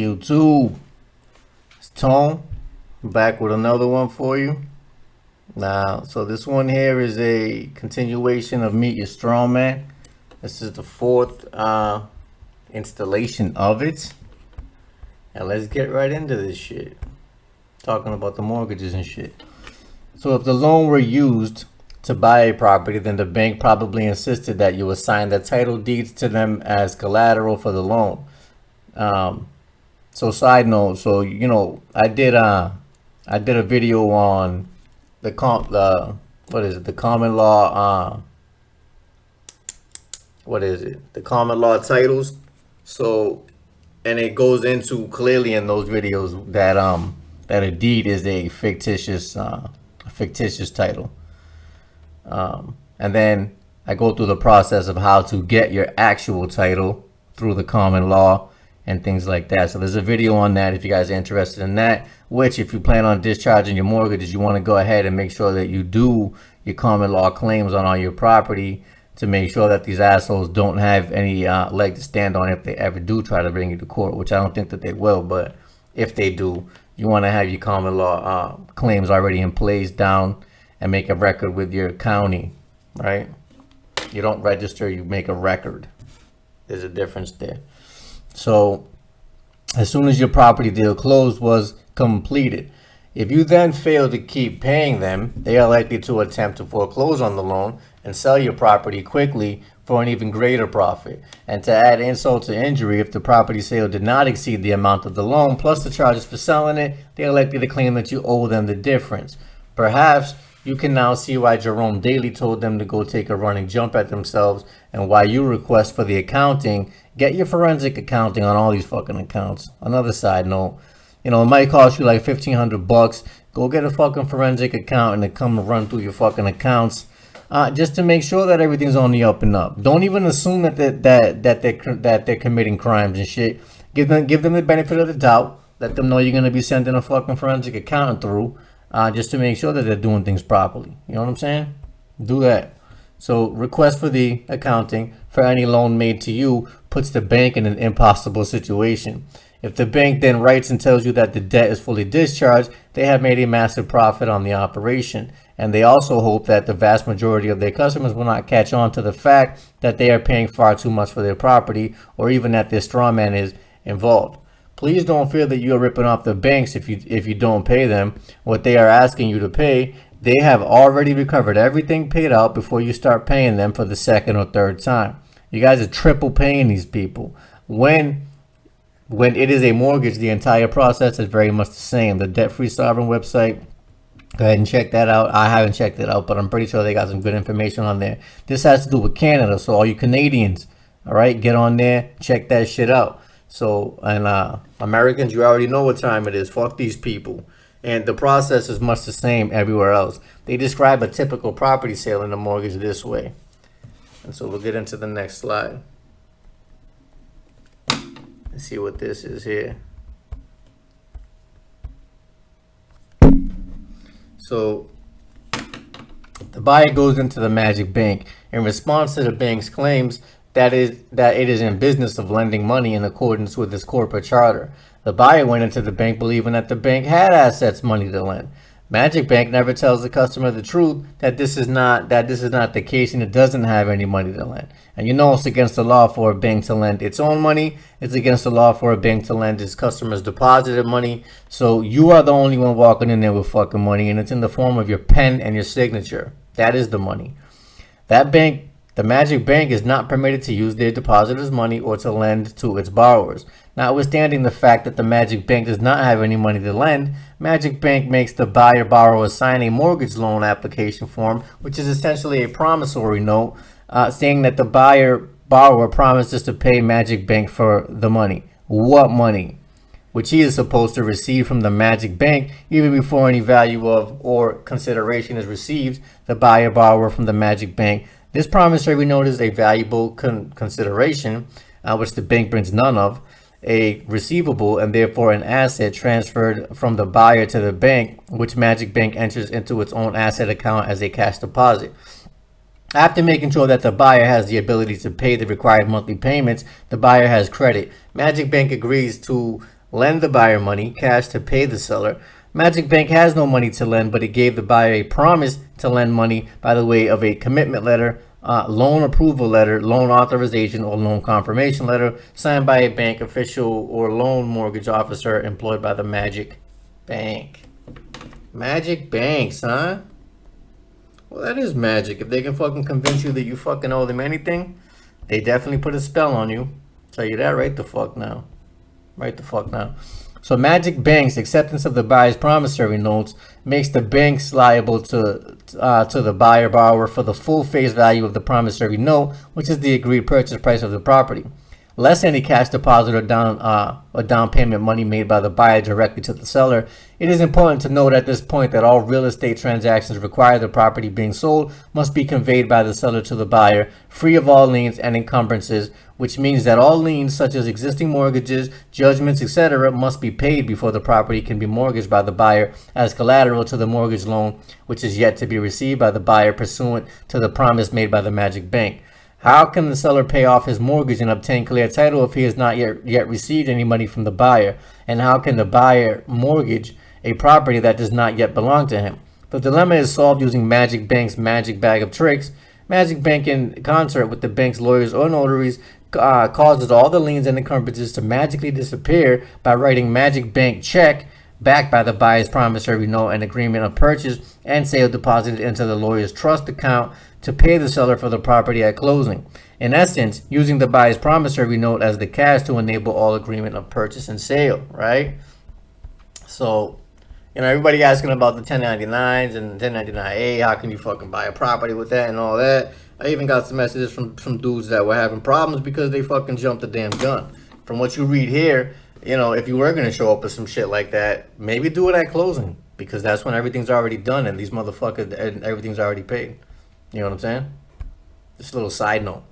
YouTube? It's Tone, back with another one for you. Now, so this one here is a continuation of Meet Your Strawman. This is the fourth installation of it. And let's get right into this shit. Talking about the mortgages and shit. So if the loan were used to buy a property, then the bank probably insisted that you assign the title deeds to them as collateral for the loan. So side note, so you know, I did a video on the common law the common law titles. So, and it goes into clearly in those videos that that a deed is a fictitious title. And then I go through the process of how to get your actual title through the common law and things like that. So there's a video on that if you guys are interested in that, which if you plan on discharging your mortgages, you want to go ahead and make sure that you do your common law claims on all your property to make sure that these assholes don't have any leg to stand on if they ever do try to bring you to court, which I don't think that they will, but if they do, you want to have your common law claims already in place down and make a record with your county, right? You don't register, you make a record. There's a difference there. So as soon as your property deal closed was completed, if you then fail to keep paying them, they are likely to attempt to foreclose on the loan and sell your property quickly for an even greater profit. And to add insult to injury, if the property sale did not exceed the amount of the loan plus the charges for selling it, they are likely to claim that you owe them the difference. Perhaps you can now see why Jerome Daly told them to go take a running jump at themselves and why you request for the accounting. Get your forensic accounting on all these fucking accounts. Another side note, you know, it might cost you like $1,500. Go get a fucking forensic accountant to come and run through your fucking accounts, just to make sure that everything's on the up and up. Don't even assume that they're committing crimes and shit. Give them the benefit of the doubt. Let them know you're gonna be sending a fucking forensic accountant through, just to make sure that they're doing things properly. You know what I'm saying? Do that. So request for the accounting for any loan made to you puts the bank in an impossible situation. If the bank then writes and tells you that the debt is fully discharged, they have made a massive profit on the operation. And they also hope that the vast majority of their customers will not catch on to the fact that they are paying far too much for their property, or even that their straw man is involved. Please don't feel that you are ripping off the banks if you don't pay them what they are asking you to pay. They have already recovered everything paid out before you start paying them for the second or third time. You guys are triple paying these people. When it is a mortgage, the entire process is very much the same. The Debt Free Sovereign website, go ahead and check that out. I haven't checked it out, but I'm pretty sure they got some good information on there. This has to do with Canada, so all you Canadians, all right, get on there, check that shit out. So, and Americans, you already know what time it is. Fuck these people. And the process is much the same everywhere else. They describe a typical property sale in a mortgage this way. And so we'll get into the next slide. Let's see what this is here. So the buyer goes into the Magic Bank in response to the bank's claims that it is in business of lending money in accordance with its corporate charter. The buyer went into the bank believing that the bank had assets, money to lend. Magic Bank never tells the customer the truth that this is not the case, and it doesn't have any money to lend. And you know it's against the law for a bank to lend its own money. It's against the law for a bank to lend its customers' deposited money. So you are the only one walking in there with fucking money, and it's in the form of your pen and your signature. That is the money. That bank, the Magic Bank, is not permitted to use their depositors' money or to lend to its borrowers. Notwithstanding the fact that the Magic Bank does not have any money to lend, Magic Bank makes the buyer-borrower sign a mortgage loan application form, which is essentially a promissory note, saying that the buyer-borrower promises to pay Magic Bank for the money. What money? Which he is supposed to receive from the Magic Bank even before any value of or consideration is received. The buyer-borrower from the Magic Bank. This promissory note is a valuable consideration, which the bank brings none of, a receivable and therefore an asset transferred from the buyer to the bank, which Magic Bank enters into its own asset account as a cash deposit. After making sure that the buyer has the ability to pay the required monthly payments, the buyer has credit. Magic Bank agrees to lend the buyer money, cash to pay the seller. Magic Bank has no money to lend, but it gave the buyer a promise to lend money by the way of a commitment letter, loan approval letter, loan authorization, or loan confirmation letter signed by a bank official or loan mortgage officer employed by the Magic Bank. Magic banks, huh? Well, that is magic. If they can fucking convince you that you fucking owe them anything, they definitely put a spell on you. Tell you that right the fuck now. Right the fuck now. So Magic Bank's acceptance of the buyer's promissory notes makes the banks liable to the buyer borrower for the full face value of the promissory note, which is the agreed purchase price of the property, less any cash deposit or down payment money made by the buyer directly to the seller. It is important to note at this point that all real estate transactions require the property being sold must be conveyed by the seller to the buyer, free of all liens and encumbrances, which means that all liens such as existing mortgages, judgments, etc. must be paid before the property can be mortgaged by the buyer as collateral to the mortgage loan, which is yet to be received by the buyer pursuant to the promise made by the Magic Bank. How can the seller pay off his mortgage and obtain clear title if he has not yet received any money from the buyer? And how can the buyer mortgage a property that does not yet belong to him? The dilemma is solved using Magic Bank's magic bag of tricks. Magic Bank, in concert with the bank's lawyers or notaries, causes all the liens and encumbrances to magically disappear by writing Magic Bank check backed by the buyer's promissory note and agreement of purchase and sale deposited into the lawyer's trust account to pay the seller for the property at closing. In essence, using the buyer's promissory note as the cash to enable all agreement of purchase and sale, right? So, everybody asking about the 1099s and 1099A, how can you fucking buy a property with that and all that? I even got some messages from dudes that were having problems because they fucking jumped the damn gun. From what you read here, if you were going to show up with some shit like that, maybe do it at closing, because that's when everything's already done and these motherfuckers, and everything's already paid. You know what I'm saying? Just a little side note.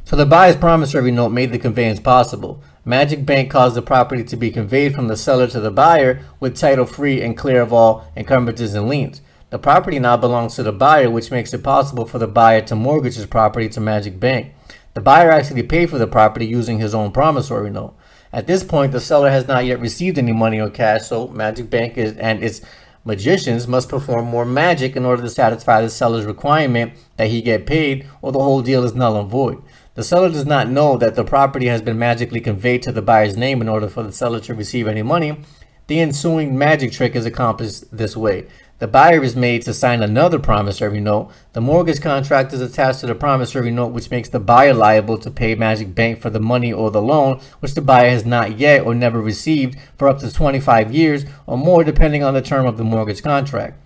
So the buyer's promissory note made the conveyance possible. Magic Bank caused the property to be conveyed from the seller to the buyer with title free and clear of all encumbrances and liens. The property now belongs to the buyer, which makes it possible for the buyer to mortgage his property to Magic Bank. The buyer actually paid for the property using his own promissory note. At this point, the seller has not yet received any money or cash, so Magic Bank and its magicians must perform more magic in order to satisfy the seller's requirement that he get paid, or the whole deal is null and void. The seller does not know that the property has been magically conveyed to the buyer's name in order for the seller to receive any money. The ensuing magic trick is accomplished this way. The buyer is made to sign another promissory note. The mortgage contract is attached to the promissory note, which makes the buyer liable to pay Magic Bank for the money or the loan, which the buyer has not yet or never received, for up to 25 years or more, depending on the term of the mortgage contract.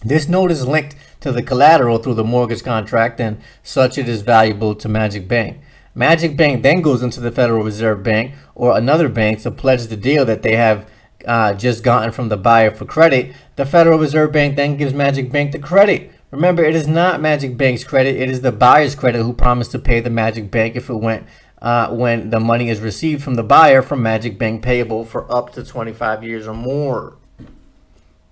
This note is linked to the collateral through the mortgage contract, and such it is valuable to Magic Bank. Magic Bank then goes into the Federal Reserve Bank or another bank to pledge the deal that they have just gotten from the buyer for credit. The Federal Reserve Bank then gives Magic Bank the credit. Remember, it is not Magic Bank's credit, it is the buyer's credit who promised to pay the Magic Bank if it went when the money is received from the buyer from Magic Bank, payable for up to 25 years or more.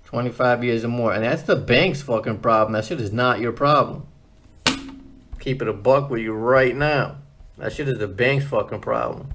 25 years or more. And that's the bank's fucking problem. That shit is not your problem. Keep it a buck with you right now. That shit is the bank's fucking problem.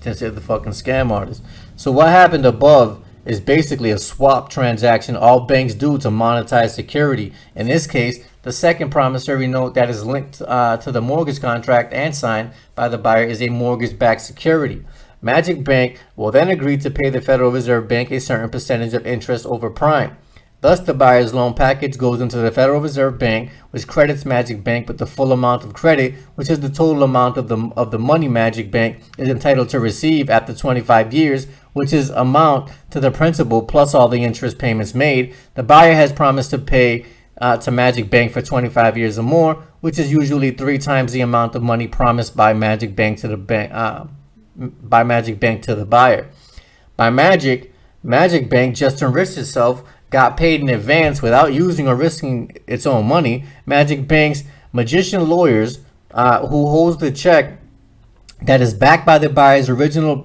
Since they're the fucking scam artists. So what happened above is basically a swap transaction all banks do to monetize security. In this case, the second promissory note that is linked to the mortgage contract and signed by the buyer is a mortgage-backed security. Magic Bank will then agree to pay the Federal Reserve Bank a certain percentage of interest over prime. Thus, the buyer's loan package goes into the Federal Reserve Bank, which credits Magic Bank with the full amount of credit, which is the total amount of the money Magic Bank is entitled to receive after 25 years, which is amount to the principal plus all the interest payments made. The buyer has promised to pay to Magic Bank for 25 years or more, which is usually 3 times the amount of money promised by Magic Bank to the bank, by Magic Bank to the buyer. By Magic Bank just enriched itself, got paid in advance without using or risking its own money. Magic Bank's magician lawyers, who holds the check that is backed by the buyer's original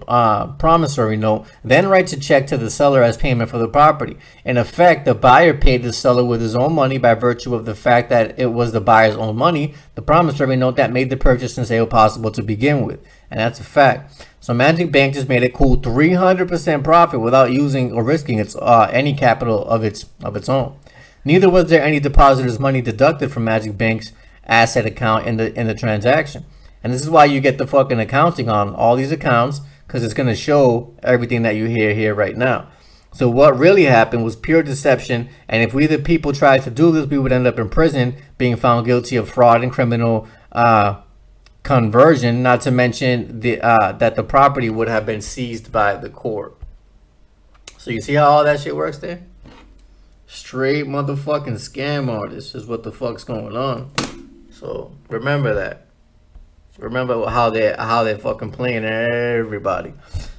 promissory note, then writes a check to the seller as payment for the property. In effect, the buyer paid the seller with his own money by virtue of the fact that it was the buyer's own money, the promissory note that made the purchase and sale possible to begin with. And that's a fact. So Magic Bank just made a cool 300% profit without using or risking its any capital of its own. Neither was there any depositor's money deducted from Magic Bank's asset account in the transaction. And this is why you get the fucking accounting on all these accounts, because it's going to show everything that you hear here right now. So what really happened was pure deception, and if we the people tried to do this, we would end up in prison, being found guilty of fraud and criminal conversion, not to mention that the property would have been seized by the court. So you see how all that shit works there? Straight motherfucking scam artists is what the fuck's going on. So remember that. Remember how they fucking playing everybody.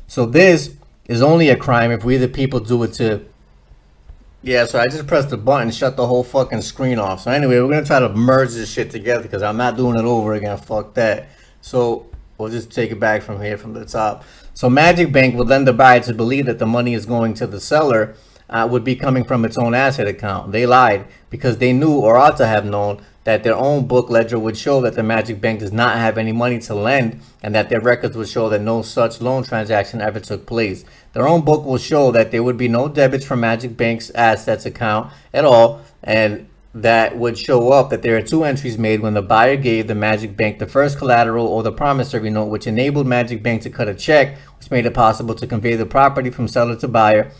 So this is only a crime if we the people do it to. Yeah, so I just pressed the button, shut the whole fucking screen off. So anyway, we're gonna try to merge this shit together because I'm not doing it over again. Fuck that. So we'll just take it back from here from the top. So Magic Bank will lend the buyer to believe that the money is going to the seller would be coming from its own asset account. They lied because they knew, or ought to have known, that their own book ledger would show that the Magic Bank does not have any money to lend, and that their records would show that no such loan transaction ever took place. Their own book will show that there would be no debits from Magic Bank's assets account at all, and that would show up that there are two entries made when the buyer gave the Magic Bank the first collateral or the promissory note, which enabled Magic Bank to cut a check, which made it possible to convey the property from seller to buyer,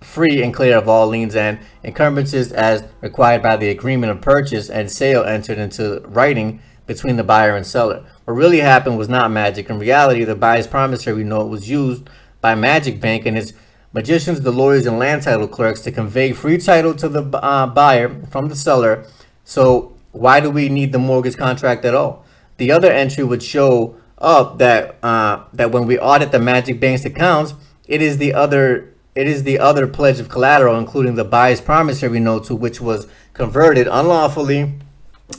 free and clear of all liens and encumbrances as required by the agreement of purchase and sale entered into writing between the buyer and seller. What really happened was not magic. In reality, the buyer's promissory note was used by Magic Bank and its magicians, the lawyers, and land title clerks to convey free title to the buyer from the seller. So why do we need the mortgage contract at all? The other entry would show up that when we audit the Magic Bank's accounts, it is the other pledge of collateral, including the buyer's promissory note, to which was converted unlawfully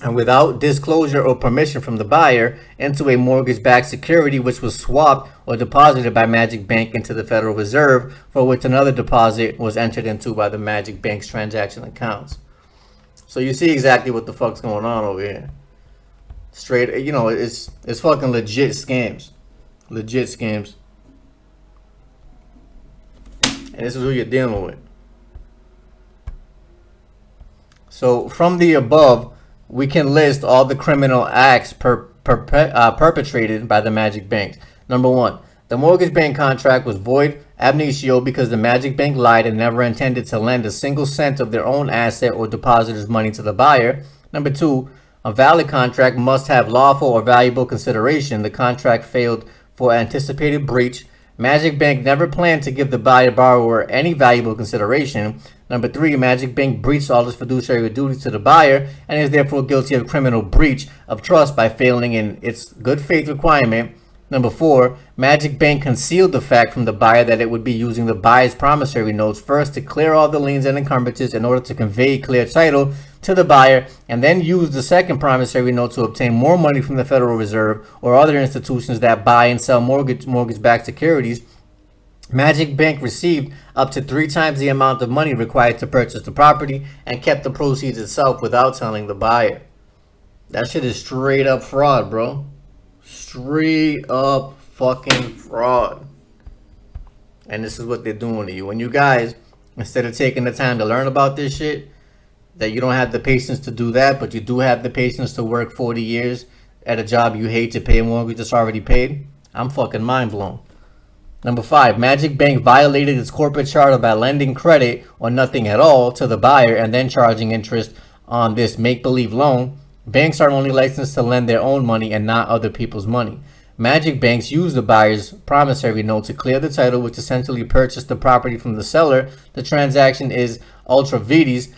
and without disclosure or permission from the buyer into a mortgage-backed security, which was swapped or deposited by Magic Bank into the Federal Reserve, for which another deposit was entered into by the Magic Bank's transaction accounts. So you see exactly what the fuck's going on over here. Straight, it's fucking legit scams. Legit scams. And this is who you're dealing with. So from the above, we can list all the criminal acts perpetrated by the Magic Bank. Number 1, the mortgage bank contract was void ab initio because the Magic Bank lied and never intended to lend a single cent of their own asset or depositor's money to the buyer. Number 2, a valid contract must have lawful or valuable consideration. The contract failed for anticipated breach. Magic Bank never planned to give the borrower any valuable consideration. Number 3, Magic Bank breached all its fiduciary duties to the buyer and is therefore guilty of criminal breach of trust by failing in its good faith requirement. Number 4, Magic Bank concealed the fact from the buyer that it would be using the buyer's promissory notes first to clear all the liens and encumbrances in order to convey clear title to the buyer, and then use the second promissory note to obtain more money from the Federal Reserve or other institutions that buy and sell mortgage-backed securities. Magic Bank received up to 3 times the amount of money required to purchase the property and kept the proceeds itself without telling the buyer. That shit is straight up fraud, bro. Straight up fucking fraud. And this is what they're doing to you. And you guys, instead of taking the time to learn about this shit, that you don't have the patience to do that, but you do have the patience to work 40 years at a job you hate to pay a mortgage that's already paid, I'm fucking mind blown. Number 5, Magic Bank violated its corporate charter by lending credit or nothing at all to the buyer and then charging interest on this make-believe loan. Banks are only licensed to lend their own money and not other people's money. Magic Banks use the buyer's promissory note to clear the title, which essentially purchased the property from the seller. The transaction is ultra vires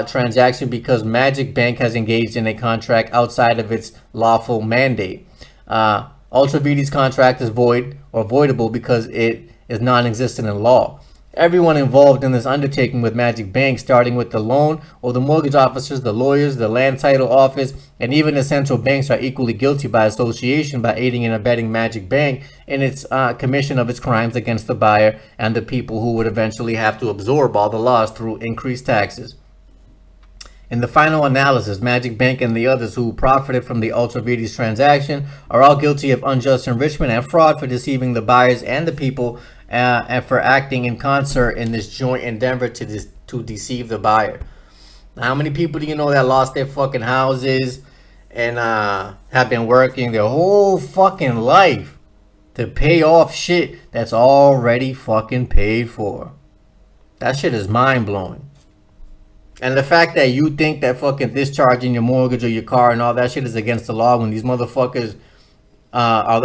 transaction because Magic Bank has engaged in a contract outside of its lawful mandate. Ultra vires contract is void or voidable because it is non-existent in law. Everyone involved in this undertaking with Magic Bank, starting with the loan or the mortgage officers, the lawyers, the land title office, and even the central banks, are equally guilty by association by aiding and abetting Magic Bank in its commission of its crimes against the buyer and the people who would eventually have to absorb all the loss through increased taxes. In the final analysis, Magic Bank and the others who profited from the Ultra Vides transaction are all guilty of unjust enrichment and fraud for deceiving the buyers and the people, and for acting in concert in this joint endeavor to deceive the buyer. Now, how many people do you know that lost their fucking houses and have been working their whole fucking life to pay off shit that's already fucking paid for? That shit is mind blowing. And the fact that you think that fucking discharging your mortgage or your car and all that shit is against the law when these motherfuckers are